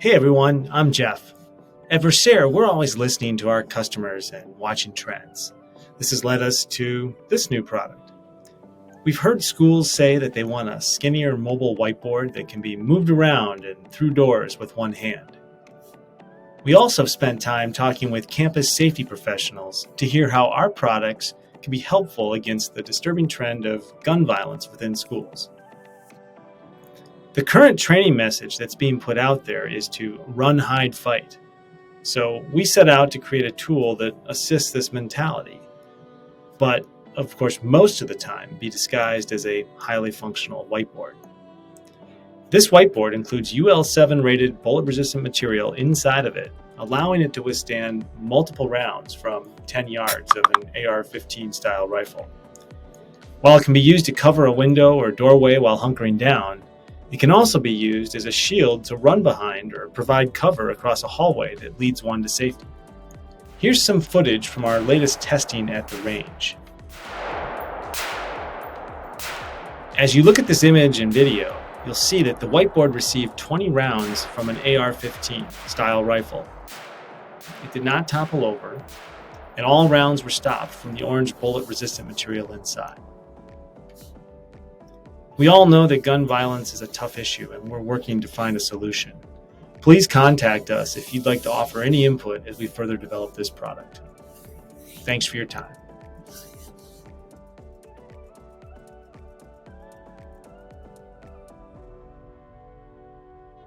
Hey everyone, I'm Jeff. At Versare, we're always listening to our customers and watching trends. This has led us to this new product. We've heard schools say that they want a skinnier mobile whiteboard that can be moved around and through doors with one hand. We also spent time talking with campus safety professionals to hear how our products can be helpful against the disturbing trend of gun violence within schools. The current training message that's being put out there is to run, hide, fight. So we set out to create a tool that assists this mentality, but of course, most of the time be disguised as a highly functional whiteboard. This whiteboard includes UL7 rated bullet resistant material inside of it, allowing it to withstand multiple rounds from 10 yards of an AR-15 style rifle. While it can be used to cover a window or doorway while hunkering down, it can also be used as a shield to run behind or provide cover across a hallway that leads one to safety. Here's some footage from our latest testing at the range. As you look at this image and video, you'll see that the whiteboard received 20 rounds from an AR-15 style rifle. It did not topple over, and all rounds were stopped from the orange bullet-resistant material inside. We all know that gun violence is a tough issue, and we're working to find a solution. Please contact us if you'd like to offer any input as we further develop this product. Thanks for your time.